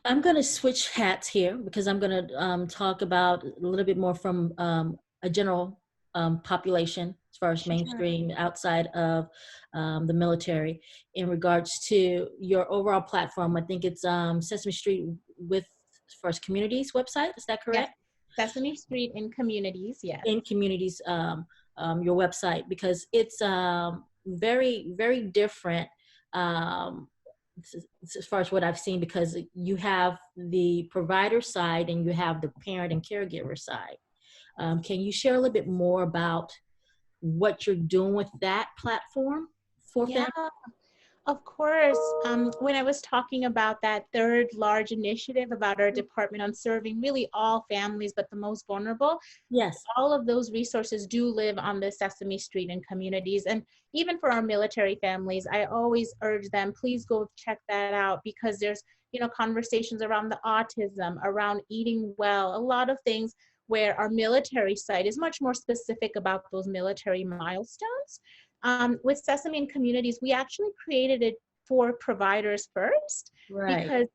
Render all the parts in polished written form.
I'm going to switch hats here because I'm going to talk about a little bit more from a general population as far as Sure. mainstream outside of the military in regards to your overall platform. I think it's Sesame Street with as far as communities website. Is that Yes. correct? Sesame Street in communities. Yes. In communities, your website, because it's very, very different. Um, as far as what I've seen, because you have the provider side and you have the parent and caregiver side. Can you share a little bit more about what you're doing with that platform for Yeah. families? Of course, when I was talking about that third large initiative about our department on serving really all families, but the most vulnerable, Yes. all of those resources do live on the Sesame Street and communities. And even for our military families, I always urge them, please go check that out because there's, conversations around the autism, around eating well, a lot of things where our military site is much more specific about those military milestones. With Sesame and Communities, we actually created it for providers first Right. because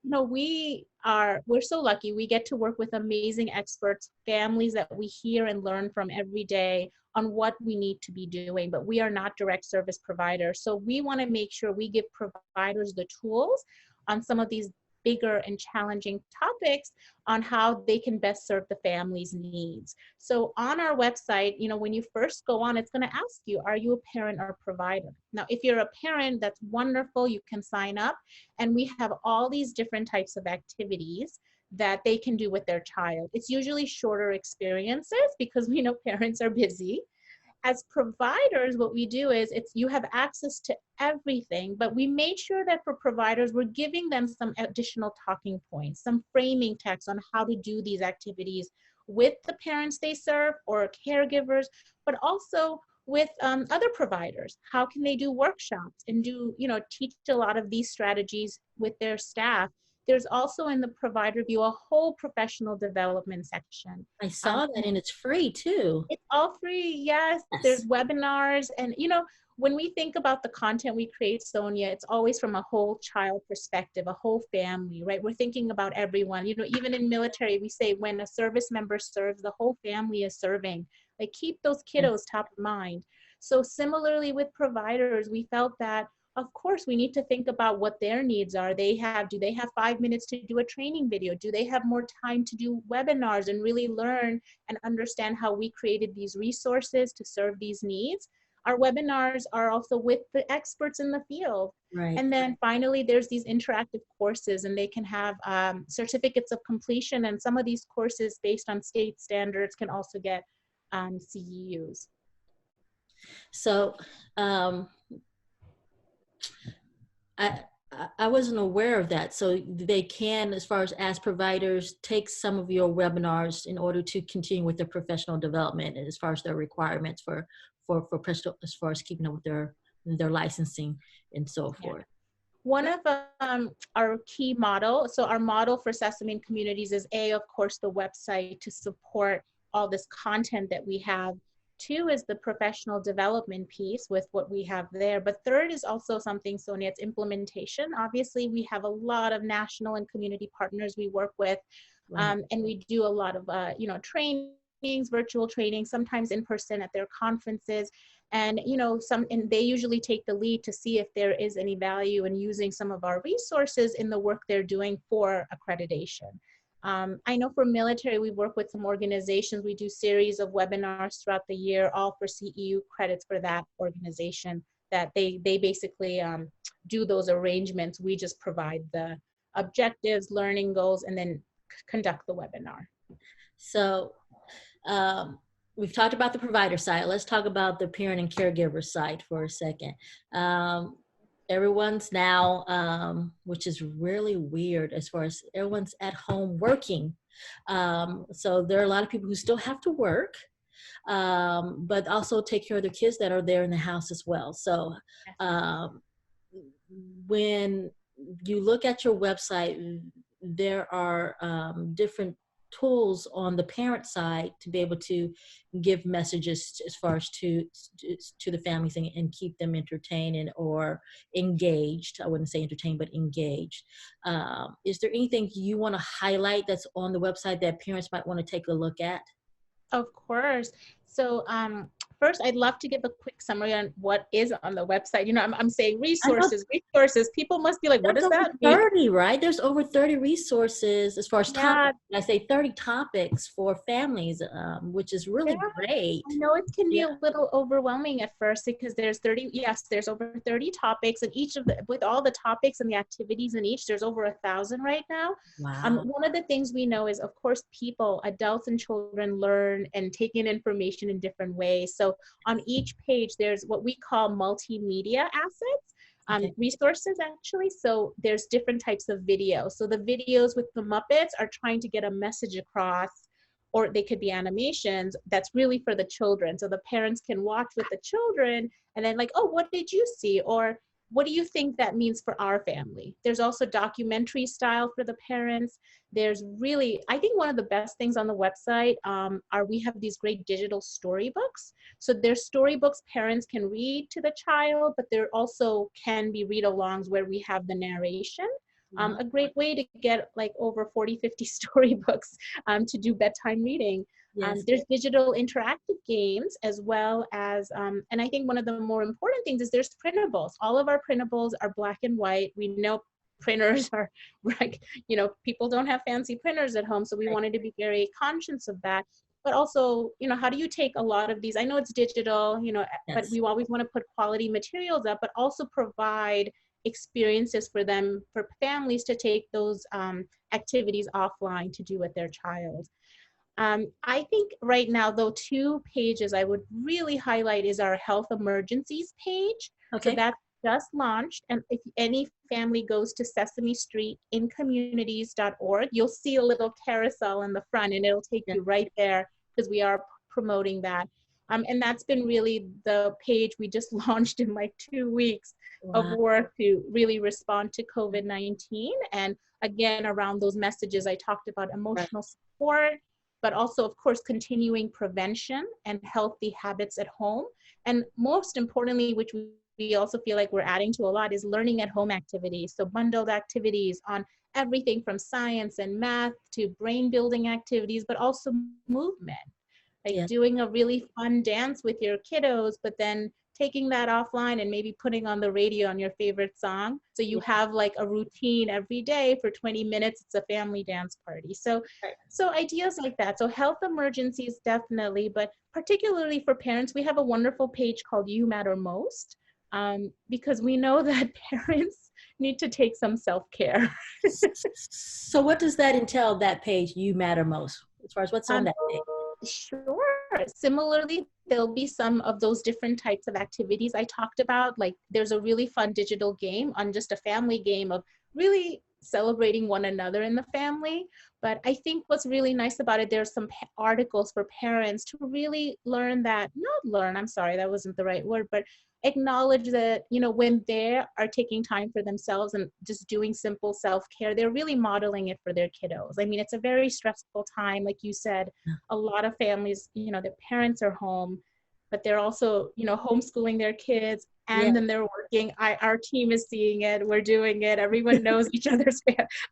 we're so lucky we get to work with amazing experts, families that we hear and learn from every day on what we need to be doing, but we are not direct service providers. So we want to make sure we give providers the tools on some of these bigger and challenging topics on how they can best serve the family's needs. So on our website, when you first go on, it's going to ask you, are you a parent or provider? Now, if you're a parent, that's wonderful. You can sign up and we have all these different types of activities that they can do with their child. It's usually shorter experiences because we know parents are busy. As providers, what we do is you have access to everything, but we made sure that for providers, we're giving them some additional talking points, some framing text on how to do these activities with the parents they serve or caregivers, but also with other providers. How can they do workshops and teach a lot of these strategies with their staff? There's also in the provider view a whole professional development section. I saw that, and it's free too. It's all free. Yes, Yes. there's webinars. And, when we think about the content we create, Sonia, it's always from a whole child perspective, a whole family, right? We're thinking about everyone. Even in military, we say when a service member serves, the whole family is serving. Like keep those Yes. kiddos top of mind. So similarly with providers, we felt that of course we need to think about what their needs are. Do they have 5 minutes to do a training video? Do they have more time to do webinars and really learn and understand how we created these resources to serve these needs? Our webinars are also with the experts in the field. Right. And then finally, there's these interactive courses and they can have certificates of completion. And some of these courses based on state standards can also get CEUs. So, I I wasn't aware of that. So they can, as far as providers, take some of your webinars in order to continue with their professional development, and as far as their requirements for professional, as far as keeping up with their licensing and so Yeah. forth. One of our key model, so our model for Sesame and Communities is of course, the website to support all this content that we have. Two is the professional development piece with what we have there. But third is also something, Sonia, it's implementation. Obviously, we have a lot of national and community partners we work with, Right. and we do a lot of, trainings, virtual trainings, sometimes in person at their conferences. And, and they usually take the lead to see if there is any value in using some of our resources in the work they're doing for accreditation. I know for military, we work with some organizations. We do series of webinars throughout the year, all for CEU credits for that organization that they basically do those arrangements. We just provide the objectives, learning goals, and then conduct the webinar. So we've talked about the provider side. Let's talk about the parent and caregiver side for a second. Everyone's now, which is really weird, as far as everyone's at home working. So there are a lot of people who still have to work, but also take care of their kids that are there in the house as well. So when you look at your website, there are different tools on the parent side to be able to give messages as far as to the families and keep them entertained or engaged. I wouldn't say entertained, but engaged. Is there anything you want to highlight that's on the website that parents might want to take a look at? Of course. So first, I'd love to give a quick summary on what is on the website. You know, I'm saying I know resources, resources. People must be like, what there's does over that mean? 30, right? There's over 30 resources as far as topics. Yeah, I say 30 topics for families, which is yeah. really great. I know it can be Yeah. a little overwhelming at first because there's 30, yes, there's over 30 topics, and each of the, with all the topics and the activities in each, there's over 1,000 right now. Wow. One of the things we know is, of course, people, adults and children learn and take in information in different ways. So on each page, there's what we call multimedia assets. Okay. Resources actually. So there's different types of videos. So the videos with the Muppets are trying to get a message across, or they could be animations that's really for the children. So the parents can watch with the children and then like, oh, what did you see? Or what do you think that means for our family? There's also documentary style for the parents. There's really, I think one of the best things on the website are we have these great digital storybooks. So there's storybooks parents can read to the child, but there also can be read-alongs where we have the narration. Wow. A great way to get like over 40, 50 storybooks to do bedtime reading. Yes. There's digital interactive games as well as, and I think one of the more important things is there's printables. All of our printables are black and white. We know printers are like, you know, people don't have fancy printers at home. So we Right. wanted to be very conscious of that. But also, you know, how do you take a lot of these? I know it's digital, you know, but Yes. we always want to put quality materials up, but also provide experiences for them, for families to take those activities offline to do with their child. I think right now, though, 2 pages I would really highlight is our health emergencies page. So Okay. that's just launched. And if any family goes to Sesame Street in communities.org, you'll see a little carousel in the front and it'll take Yeah. you right there because we are promoting that. And that's been really the page we just launched in like 2 weeks of Wow. work to really respond to COVID-19. And again, around those messages, I talked about Right. emotional support, but also, of course, continuing prevention and healthy habits at home. And most importantly, which we also feel like we're adding to a lot, is learning at home activities. So bundled activities on everything from science and math to brain building activities, but also movement, like Yeah. doing a really fun dance with your kiddos, but then taking that offline and maybe putting on the radio on your favorite song. So you Yeah. have like a routine every day for 20 minutes. It's a family dance party. So, Right. so ideas like that. So health emergencies definitely, but particularly for parents, we have a wonderful page called You Matter Most, because we know that parents need to take some self-care. So what does that entail, that page, You Matter Most, as far as what's on Um, that page? Sure. Similarly, there'll be some of those different types of activities I talked about. Like there's a really fun digital game on just a family game of really celebrating one another in the family. But I think what's really nice about it, there's some articles for parents to really learn that, not learn, I'm sorry, that wasn't the right word, but acknowledge that, you know, when they are taking time for themselves and just doing simple self-care, they're really modeling it for their kiddos. I mean, it's a very stressful time. Like you said, a lot of families, you know, their parents are home, but they're also, you know, homeschooling their kids Yeah. and then they're working. Our team is seeing it. We're doing it. Everyone knows each other's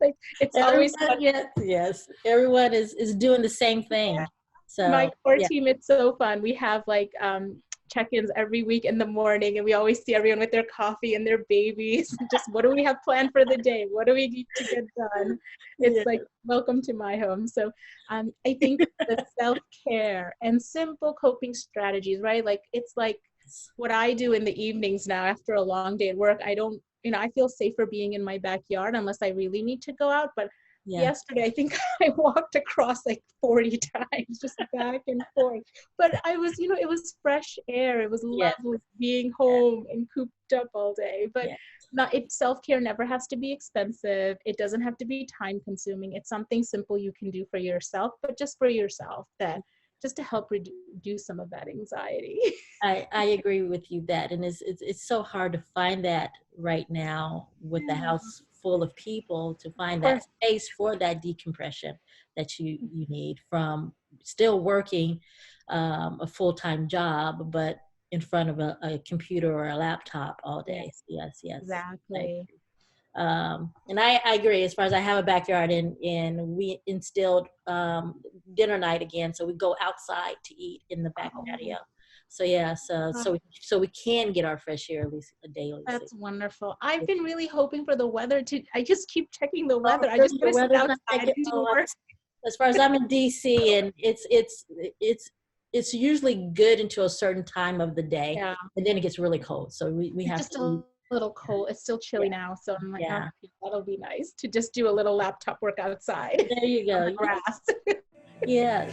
like it's always fun. Everyone, yes, yes. Everyone is doing the same thing. My So core yeah. team, it's so fun. We have like check-ins every week in the morning, and we always see everyone with their coffee and their babies. Just what do we have planned for the day? What do we need to get done? It's Yeah. like welcome to my home. So I think the self-care and simple coping strategies, right? Like it's like what I do in the evenings now after a long day at work. I don't, you know, I feel safer being in my backyard unless I really need to go out. But Yeah. yesterday, I think I walked across like 40 times, just back and forth. But I was, you know, it was fresh air. It was Yeah. lovely being home and cooped up all day. But Yeah. not, it, self-care never has to be expensive. It doesn't have to be time consuming. It's something simple you can do for yourself, but just for yourself, that just to help reduce some of that anxiety. I agree with you that, and it's so hard to find that right now with the Yeah. house full of people to find Of that course. space for that decompression that you need from still working a full-time job, but in front of a computer or a laptop all day. Yes, Yes, yes. exactly. And I agree. As far as I have a backyard, and we instilled dinner night again, so we go outside to eat in the back Oh, patio. So yeah, so oh, so we can get our fresh air at least daily. So, that's wonderful. I've been really hoping for the weather to, I just keep checking the oh, weather. I just really, the want to sit weather's not that outside good. and do Oh, work. as far as I'm in DC, and it's usually good until a certain time of the day, Yeah. and then it gets really cold. So we It's have just to a leave. little cold. It's still Yeah, chilly now. So I'm like, yeah. okay, that'll be nice to just do a little laptop work outside There you on go. the grass. Yeah.